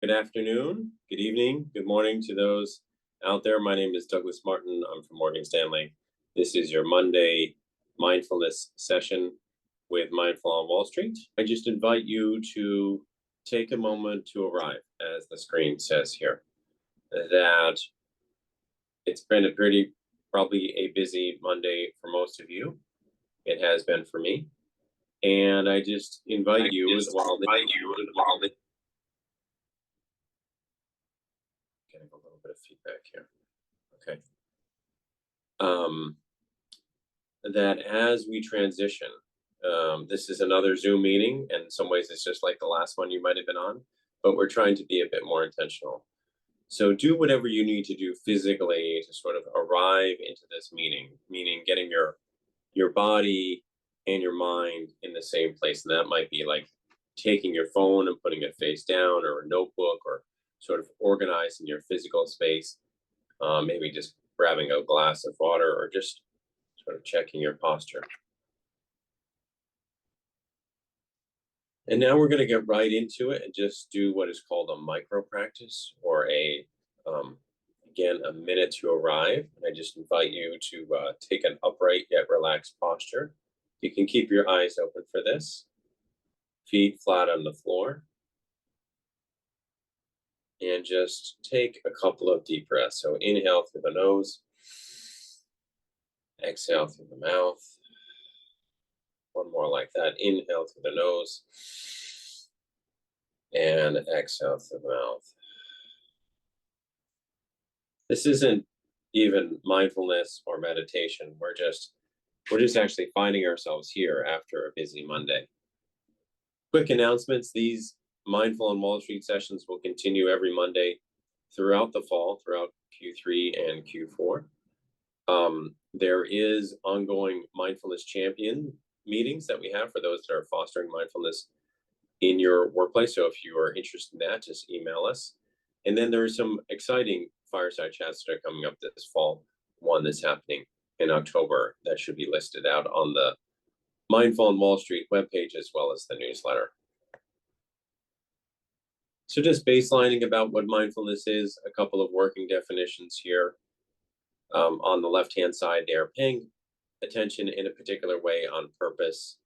Good afternoon, good evening, good morning to those out there. My name is Douglas Martin. I'm from Morgan Stanley. This is your Monday mindfulness session with Mindful on Wall Street. I just invite you to take a moment to arrive, as the screen says here, that it's been probably a busy Monday for most of you. It has been for me. And I just invite you getting a little bit of feedback here. Okay. That as we transition, this is another Zoom meeting, and in some ways it's just like the last one you might have been on, but we're trying to be a bit more intentional. So do whatever you need to do physically to sort of arrive into this meeting, meaning getting your body and your mind in the same place. And that might be like taking your phone and putting it face down, or a notebook, or sort of organizing your physical space, maybe just grabbing a glass of water, or just sort of checking your posture. And now we're going to get right into it and just do what is called a micro practice, or again, a minute to arrive. And I just invite you to take an upright yet relaxed posture. You can keep your eyes open for this. Feet flat on the floor. And just take a couple of deep breaths. So inhale through the nose. Exhale through the mouth. One more like that. Inhale through the nose. And exhale through the mouth. This isn't even mindfulness or meditation. We're just actually finding ourselves here after a busy Monday. Quick announcements. These Mindful on Wall Street sessions will continue every Monday throughout the fall, throughout Q3 and Q4. There is ongoing mindfulness champion meetings that we have for those that are fostering mindfulness in your workplace. So if you are interested in that, just email us. And then there are some exciting fireside chats that are coming up this fall. One that's happening in October that should be listed out on the Mindful on Wall Street webpage, as well as the newsletter. So just baselining about what mindfulness is, a couple of working definitions here. On the left-hand side there, paying attention in a particular way on purpose.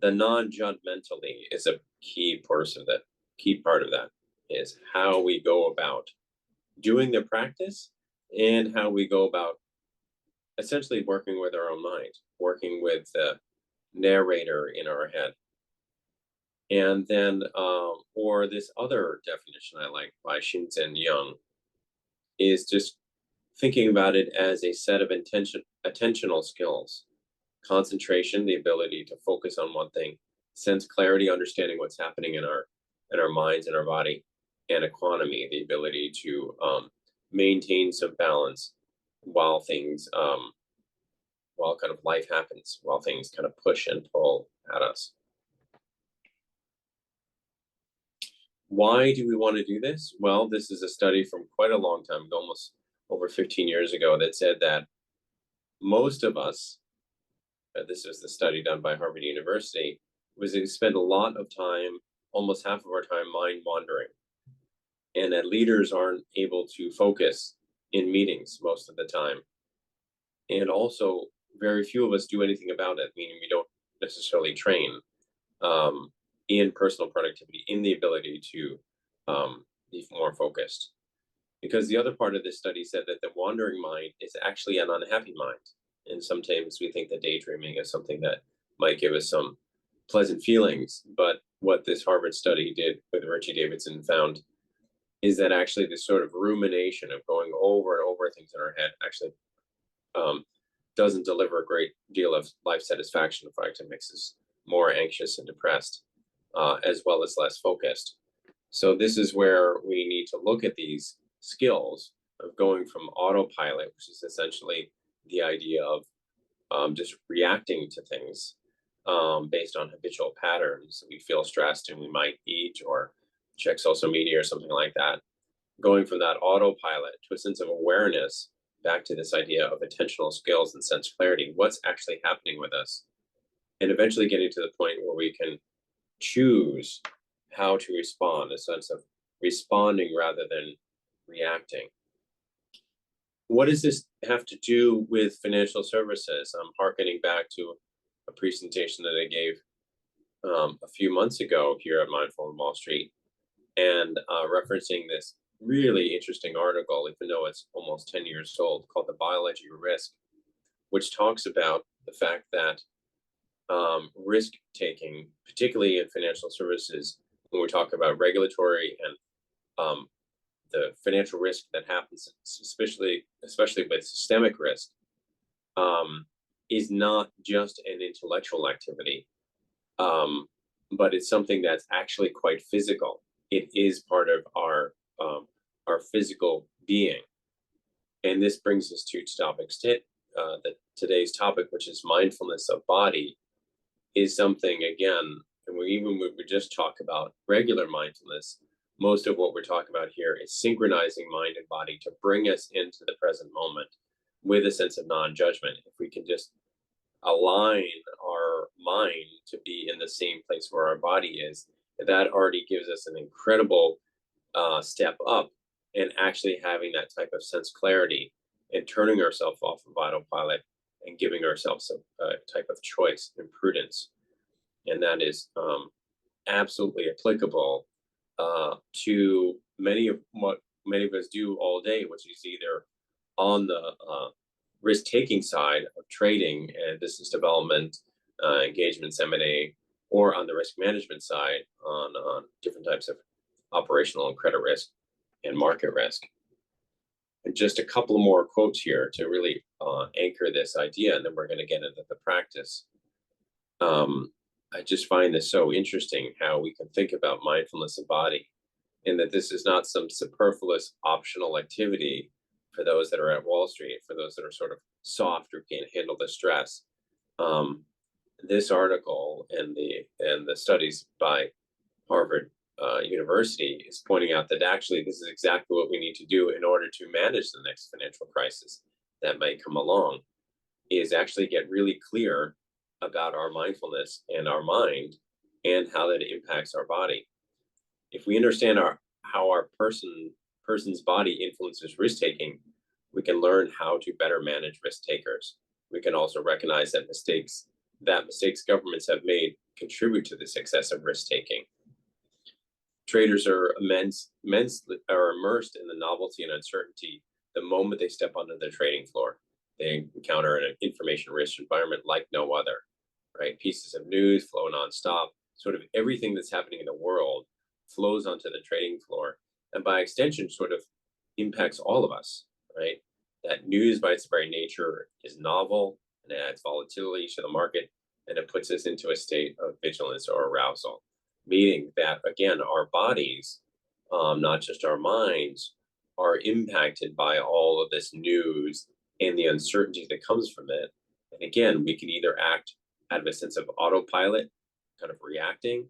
The non-judgmentally is a key part of that is how we go about doing the practice, and how we go about essentially working with our own mind, working with the narrator in our head. And then, or this other definition I like by Shinzen Young, is just thinking about it as a set of attentional skills. Concentration, the ability to focus on one thing. Sense clarity, understanding what's happening in our minds and our body. And economy, the ability to maintain some balance while things, while kind of life happens, while things kind of push and pull at us. Why do we want to do this? Well, this is a study from quite a long time ago, almost over 15 years ago, that said that most of us, this was the study done by Harvard University, was to spend a lot of time, almost half of our time, mind wandering. And that leaders aren't able to focus in meetings most of the time. And also, very few of us do anything about it, meaning we don't necessarily train in personal productivity, in the ability to be more focused. Because the other part of this study said that the wandering mind is actually an unhappy mind. And sometimes we think that daydreaming is something that might give us some pleasant feelings. But what this Harvard study did with Richie Davidson found is that actually this sort of rumination of going over and over things in our head actually doesn't deliver a great deal of life satisfaction. In fact, it makes us more anxious and depressed, as well as less focused. So this is where we need to look at these skills of going from autopilot, which is essentially the idea of just reacting to things based on habitual patterns. We feel stressed and we might eat or check social media or something like that. Going from that autopilot to a sense of awareness, back to this idea of attentional skills and sense clarity, what's actually happening with us, and eventually getting to the point where we can choose how to respond, a sense of responding rather than reacting. What does this have to do with financial services? I'm hearkening back to a presentation that I gave a few months ago here at Mindful on Wall Street, and referencing this really interesting article, even though it's almost 10 years old, called The Biology of Risk, which talks about the fact that risk taking, particularly in financial services, when we talk about regulatory and the financial risk that happens, especially with systemic risk, is not just an intellectual activity, but it's something that's actually quite physical. It is part of our physical being, and this brings us to topics today's topic, which is mindfulness of body, is something, again, and we just talk about regular mindfulness. Most of what we're talking about here is synchronizing mind and body to bring us into the present moment with a sense of non-judgment. If we can just align our mind to be in the same place where our body is, that already gives us an incredible step up in actually having that type of sense clarity and turning ourselves off of autopilot and giving ourselves a type of choice and prudence. And that is absolutely applicable to what many of us do all day, which is either on the risk-taking side of trading and business development, engagements, M&A, or on the risk management side on different types of operational and credit risk and market risk. And just a couple more quotes here to really anchor this idea, and then we're going to get into the practice. I just find this so interesting how we can think about mindfulness of body, and that this is not some superfluous optional activity for those that are at Wall Street, for those that are sort of soft or can't handle the stress. This article and the studies by Harvard University is pointing out that actually this is exactly what we need to do in order to manage the next financial crisis that may come along, is actually get really clear about our mindfulness and our mind and how that impacts our body. If we understand how our person's body influences risk taking, we can learn how to better manage risk takers. We can also recognize that mistakes governments have made contribute to this excessive risk taking. Traders are immersed in the novelty and uncertainty the moment they step onto the trading floor. They encounter an information rich environment like no other, right? Pieces of news flow nonstop. Sort of everything that's happening in the world flows onto the trading floor, and by extension, sort of impacts all of us, right? That news by its very nature is novel and it adds volatility to the market, and it puts us into a state of vigilance or arousal, meaning that, again, our bodies, not just our minds, are impacted by all of this news and the uncertainty that comes from it. And again, we can either act out of a sense of autopilot, kind of reacting,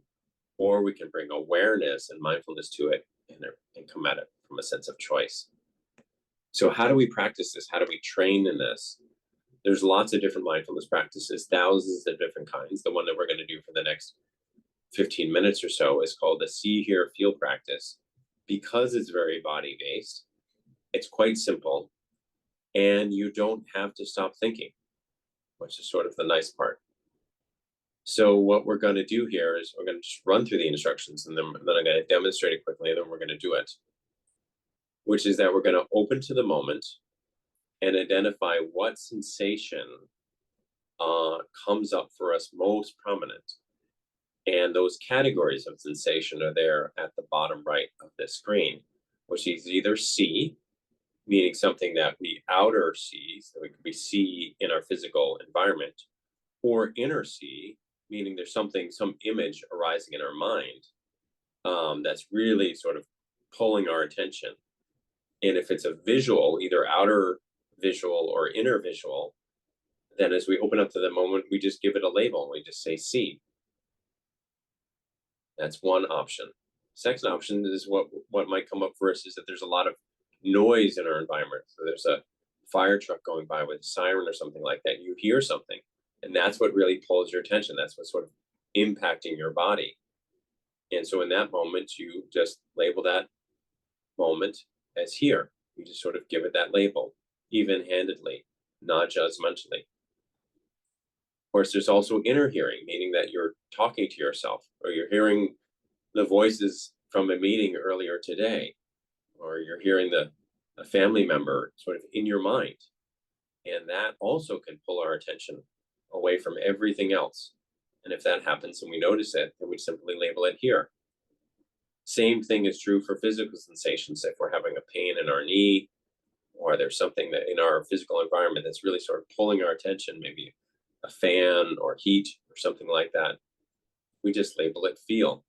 or we can bring awareness and mindfulness to it and come at it from a sense of choice. So how do we practice this? How do we train in this? There's lots of different mindfulness practices, thousands of different kinds. The one that we're going to do for the next 15 minutes or so is called the See, Hear, Feel practice. Because it's very body-based, it's quite simple, and you don't have to stop thinking, which is sort of the nice part. So what we're going to do here is we're going to just run through the instructions, and then I'm going to demonstrate it quickly, and then we're going to do it, which is that we're going to open to the moment and identify what sensation comes up for us most prominent. And those categories of sensation are there at the bottom right of the screen, which is either see, meaning something that we outer see, so we see in our physical environment, or inner see, meaning there's some image arising in our mind that's really sort of pulling our attention. And if it's a visual, either outer visual or inner visual, then as we open up to the moment, we just give it a label and we just say see. That's one option. Second option is what might come up for us is that there's a lot of noise in our environment. So there's a fire truck going by with a siren or something like that. You hear something, and that's what really pulls your attention. That's what's sort of impacting your body. And so in that moment, you just label that moment as here. You just sort of give it that label, even-handedly, not judgmentally. Of course, there's also inner hearing, meaning that you're talking to yourself, or you're hearing the voices from a meeting earlier today, or you're hearing a family member sort of in your mind. And that also can pull our attention away from everything else. And if that happens and we notice it, then we simply label it here. Same thing is true for physical sensations. If we're having a pain in our knee, or there's something that in our physical environment that's really sort of pulling our attention, maybe a fan or heat or something like that, we just label it feel.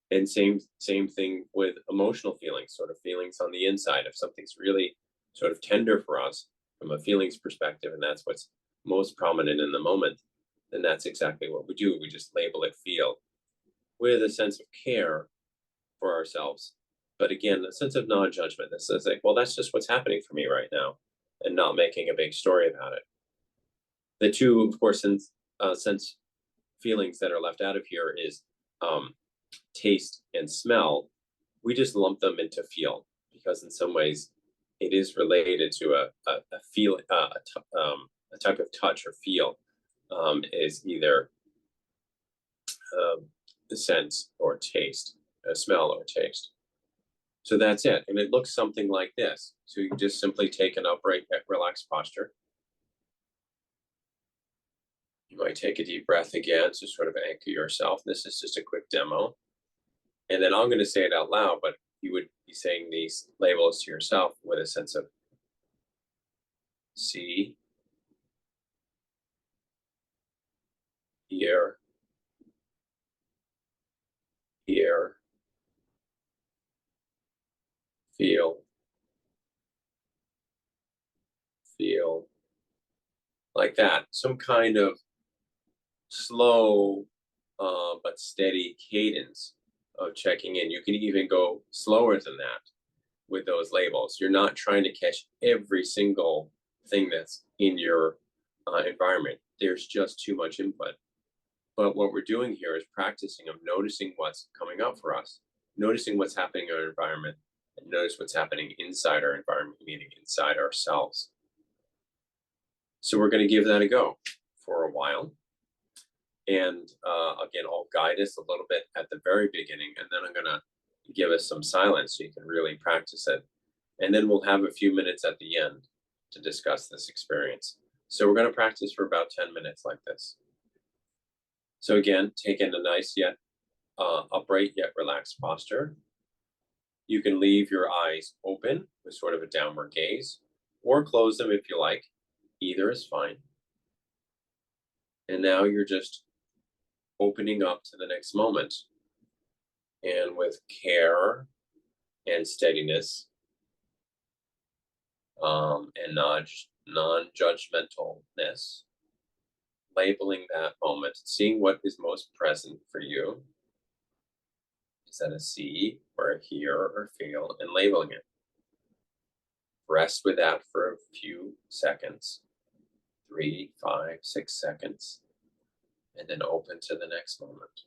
And same thing with emotional feelings, sort of feelings on the inside. If something's really sort of tender for us from a feelings perspective, and that's what's most prominent in the moment, then that's exactly what we do. We just label it feel with a sense of care for ourselves. But again, a sense of non-judgment that says like, well, that's just what's happening for me right now, and not making a big story about it. The two, of course, sense feelings that are left out of here is um, taste and smell. We just lump them into feel because in some ways it is related to a feel, a type of touch or feel, is either the sense or taste, a smell or taste. So that's it. And it looks something like this. So you just simply take an upright, relaxed posture. You might take a deep breath again to sort of anchor yourself. This is just a quick demo. And then I'm going to say it out loud, but you would be saying these labels to yourself with a sense of see, hear, hear, feel, feel, like that. Some kind of slow but steady cadence of checking in. You can even go slower than that with those labels. You're not trying to catch every single thing that's in your environment. There's just too much input. But what we're doing here is practicing of noticing what's coming up for us, noticing what's happening in our environment, and notice what's happening inside our environment, meaning inside ourselves. So we're going to give that a go for a while. And again, I'll guide us a little bit at the very beginning, and then I'm going to give us some silence so you can really practice it. And then we'll have a few minutes at the end to discuss this experience. So we're going to practice for about 10 minutes like this. So again, take in a nice yet upright yet relaxed posture. You can leave your eyes open with sort of a downward gaze, or close them if you like. Either is fine. And now you're just opening up to the next moment. And with care and steadiness, and non-judgmentalness, labeling that moment, seeing what is most present for you. Is that a see or a hear or feel, and labeling it. Rest with that for a few seconds, 3, 5, 6 seconds, and then open to the next moment.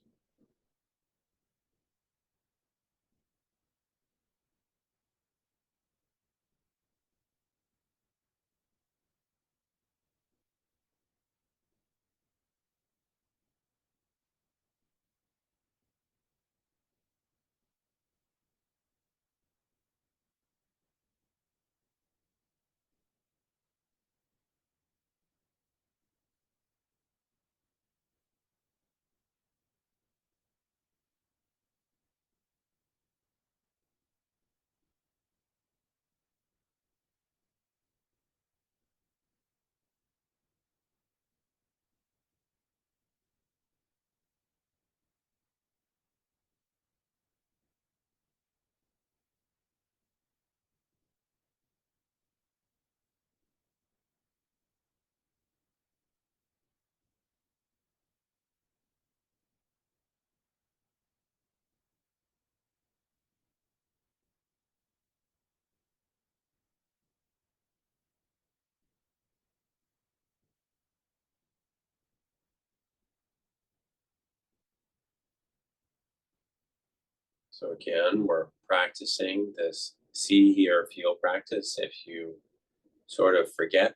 So again, we're practicing this see, hear, feel practice. If you sort of forget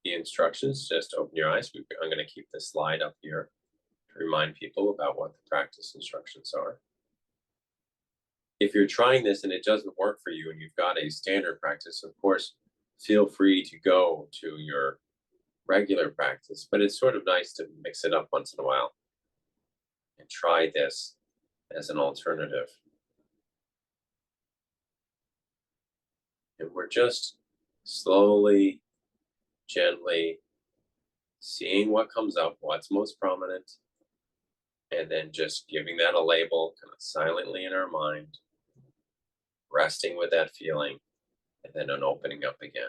the instructions, just open your eyes. I'm going to keep this slide up here to remind people about what the practice instructions are. If you're trying this and it doesn't work for you and you've got a standard practice, of course, feel free to go to your regular practice, but it's sort of nice to mix it up once in a while and try this as an alternative. And we're just slowly, gently seeing what comes up, what's most prominent, and then just giving that a label kind of silently in our mind, resting with that feeling, and then an opening up again.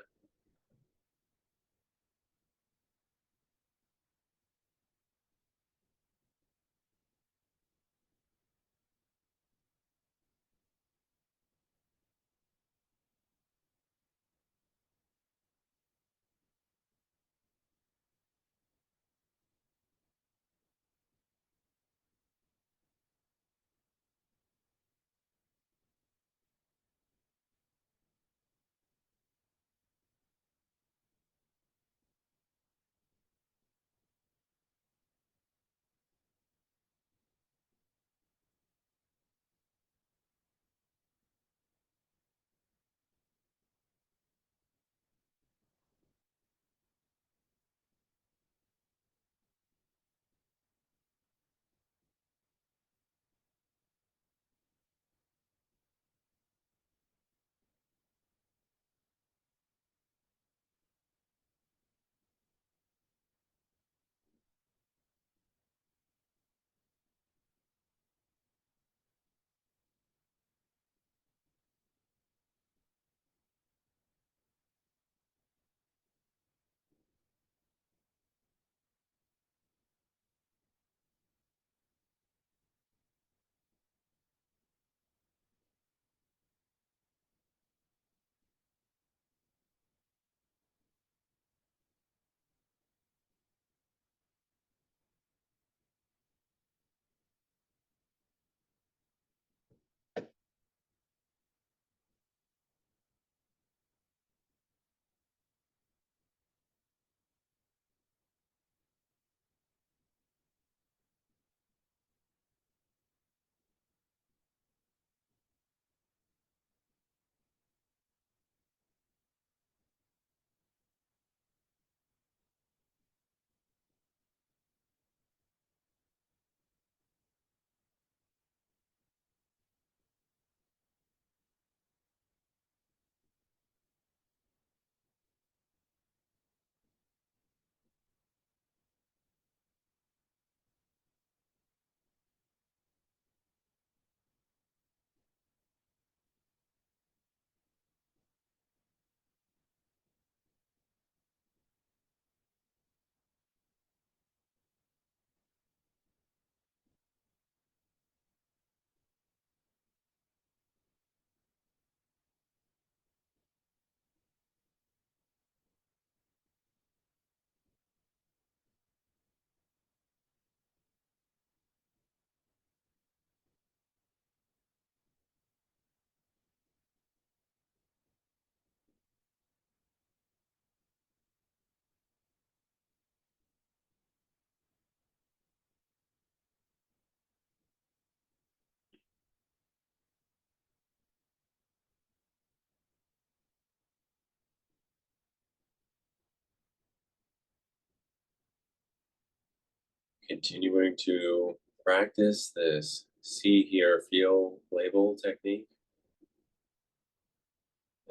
Continuing to practice this see, hear, feel label technique.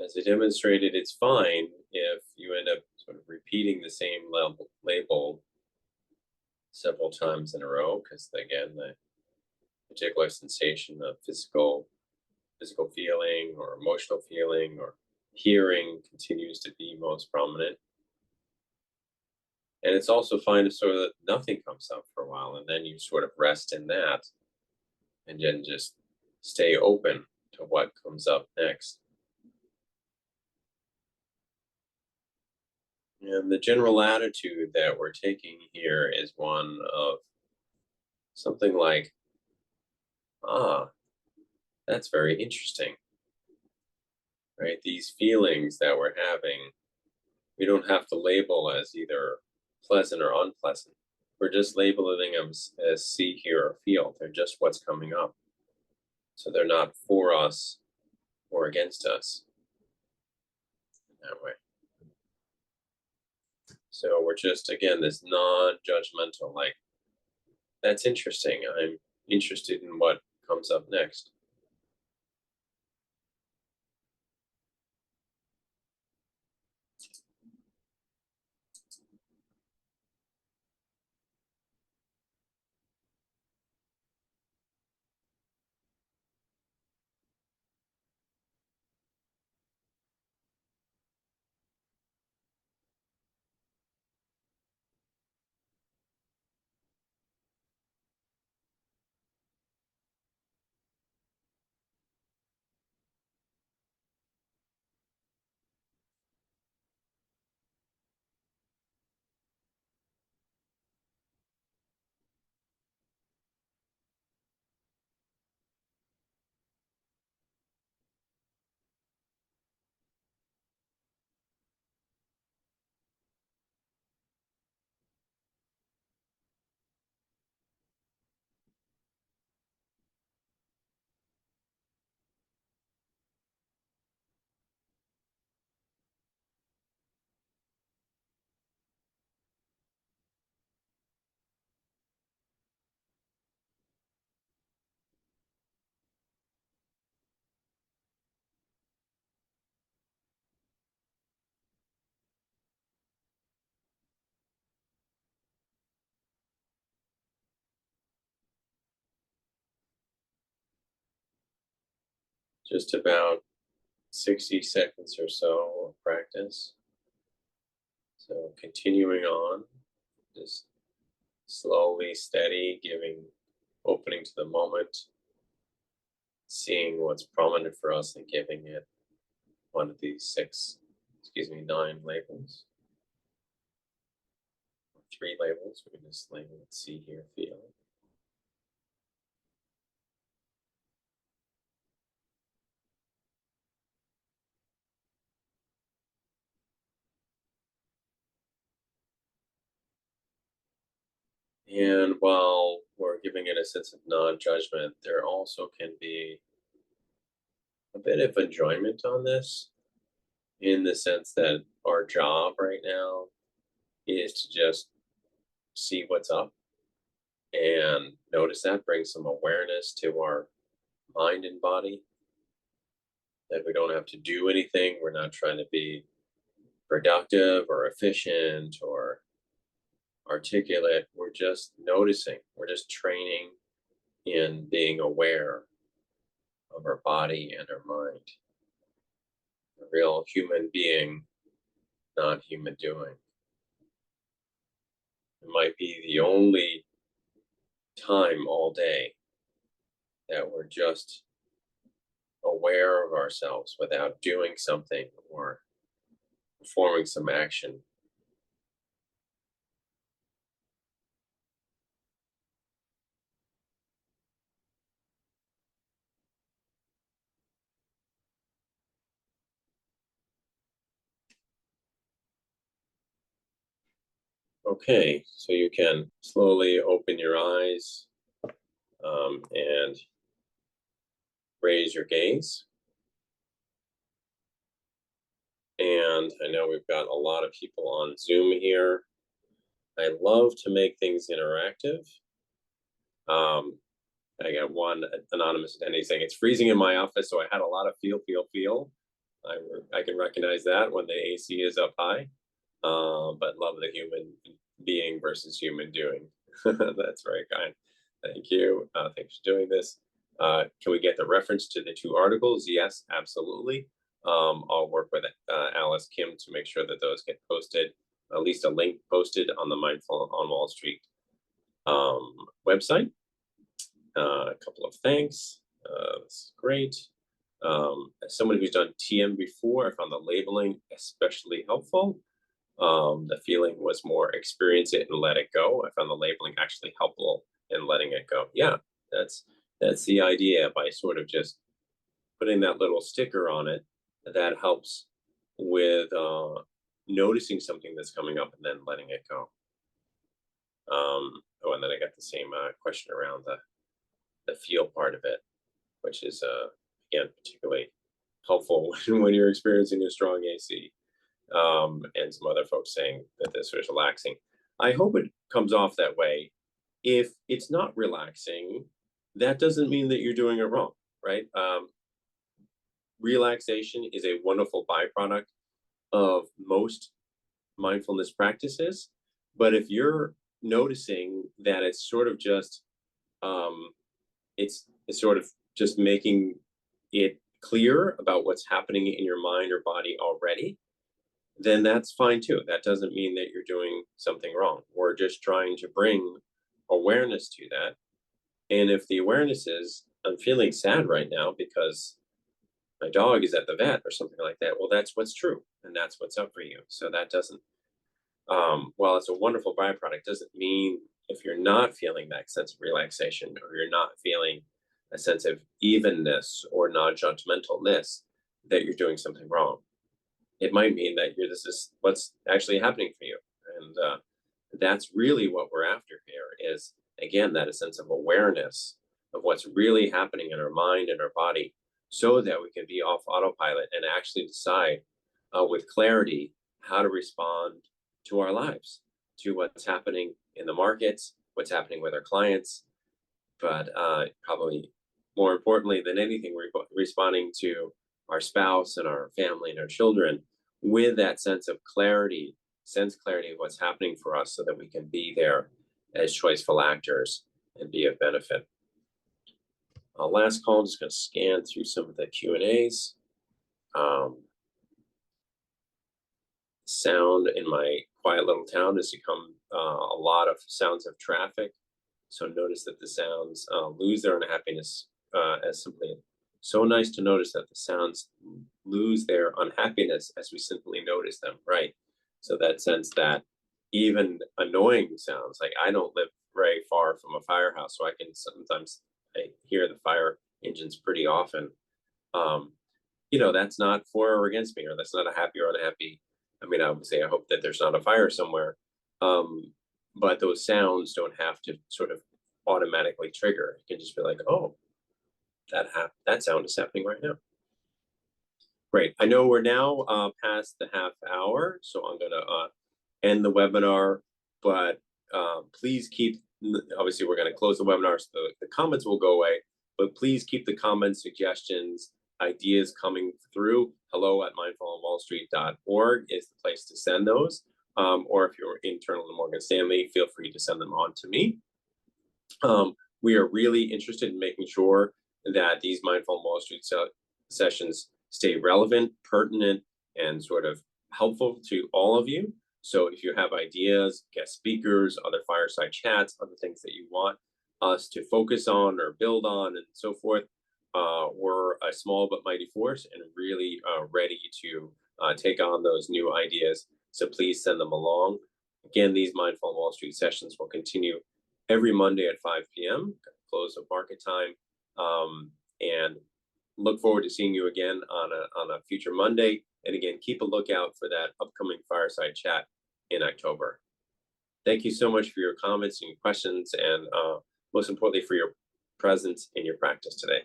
As I demonstrated, it's fine if you end up sort of repeating the same label several times in a row, because again, the particular sensation of physical feeling or emotional feeling or hearing continues to be most prominent. And it's also fine if sort of nothing comes up for a while, and then you sort of rest in that, and then just stay open to what comes up next. And the general attitude that we're taking here is one of something like, ah, That's very interesting, right? These feelings that we're having, we don't have to label as either pleasant or unpleasant. We're just labeling them as see, hear, or feel. They're just what's coming up. So they're not for us or against us in that way. So we're just, again, this non judgmental, like, that's interesting. I'm interested in what comes up next. Just about 60 seconds or so of practice. So continuing on, just slowly, steady, opening to the moment, seeing what's prominent for us and giving it one of these nine labels, or three labels. We can just label it see, hear, feel. And while we're giving it a sense of non judgment, there also can be a bit of enjoyment on this, in the sense that our job right now is to just see what's up and notice that, bring some awareness to our mind and body, that we don't have to do anything. We're not trying to be productive or efficient or articulate. We're just noticing. We're just training in being aware of our body and our mind. A real human being, not human doing. It might be the only time all day that we're just aware of ourselves without doing something or performing some action. Okay, so you can slowly open your eyes, and raise your gaze. And I know we've got a lot of people on Zoom here. I love to make things interactive. Um, I got one anonymous attendee saying it's freezing in my office, so I had a lot of feel. I can recognize that when the AC is up high, but love the human being versus human doing. That's very kind. Thank you. Thanks for doing this. Can we get the reference to the two articles? Yes, absolutely. I'll work with Alice Kim to make sure that those get posted, at least a link posted on the Mindful on Wall Street website. A couple of thanks. That's great. As someone who's done TM before, I found the labeling especially helpful. The feeling was more experience it and let it go. I found the labeling actually helpful in letting it go. Yeah, that's the idea, by sort of just putting that little sticker on it that helps with noticing something that's coming up and then letting it go. Oh, and then I got the same question around the feel part of it, which is again particularly helpful when you're experiencing a strong AC. And some other folks saying that this was relaxing. I hope it comes off that way. If it's not relaxing, that doesn't mean that you're doing it wrong, right? Relaxation is a wonderful byproduct of most mindfulness practices. But if you're noticing that it's sort of just, um, it's sort of just making it clear about what's happening in your mind or body already, then that's fine too. That doesn't mean that you're doing something wrong. We're just trying to bring awareness to that. And if the awareness is, I'm feeling sad right now because my dog is at the vet or something like that, well, that's what's true. And that's what's up for you. So that doesn't, while it's a wonderful byproduct, doesn't mean if you're not feeling that sense of relaxation or you're not feeling a sense of evenness or non-judgmentalness that you're doing something wrong. It might mean that this is what's actually happening for you. And that's really what we're after here is, again, that a sense of awareness of what's really happening in our mind and our body so that we can be off autopilot and actually decide with clarity how to respond to our lives, to what's happening in the markets, what's happening with our clients, but probably more importantly than anything, we're responding to our spouse and our family and our children with that sense of clarity, sense clarity of what's happening for us so that we can be there as choiceful actors and be of benefit. Last call, I'm just going to scan through some of the Q&As. Sound in my quiet little town has become a lot of sounds of traffic. So notice that the sounds lose their unhappiness as simply. So nice to notice that the sounds lose their unhappiness as we simply notice them, right? So that sense that even annoying sounds, like I don't live very far from a firehouse, so I can sometimes I hear the fire engines pretty often. Um, that's not for or against me, or that's not a happy or unhappy. I mean, I would say I hope that there's not a fire somewhere. But those sounds don't have to sort of automatically trigger. You can just be like, oh, that sound is happening right now. Great. I know we're now past the half hour, so I'm going to end the webinar, but please keep, obviously we're going to close the webinar, so the comments will go away, but please keep the comments, suggestions, ideas coming through. hello@mindfulonwallstreet.org is the place to send those. Or if you're internal to Morgan Stanley, feel free to send them on to me. We are really interested in making sure that these Mindful on Wall Street sessions stay relevant, pertinent, and sort of helpful to all of you. So if you have ideas, guest speakers, other fireside chats, other things that you want us to focus on or build on and so forth, we're a small but mighty force and really ready to take on those new ideas. So please send them along. Again, these Mindful on Wall Street sessions will continue every Monday at 5 p.m., close of market time. And look forward to seeing you again on a future Monday. And again, keep a lookout for that upcoming fireside chat in October. Thank you so much for your comments and your questions, and most importantly, for your presence in your practice today.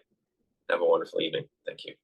Have a wonderful evening. Thank you.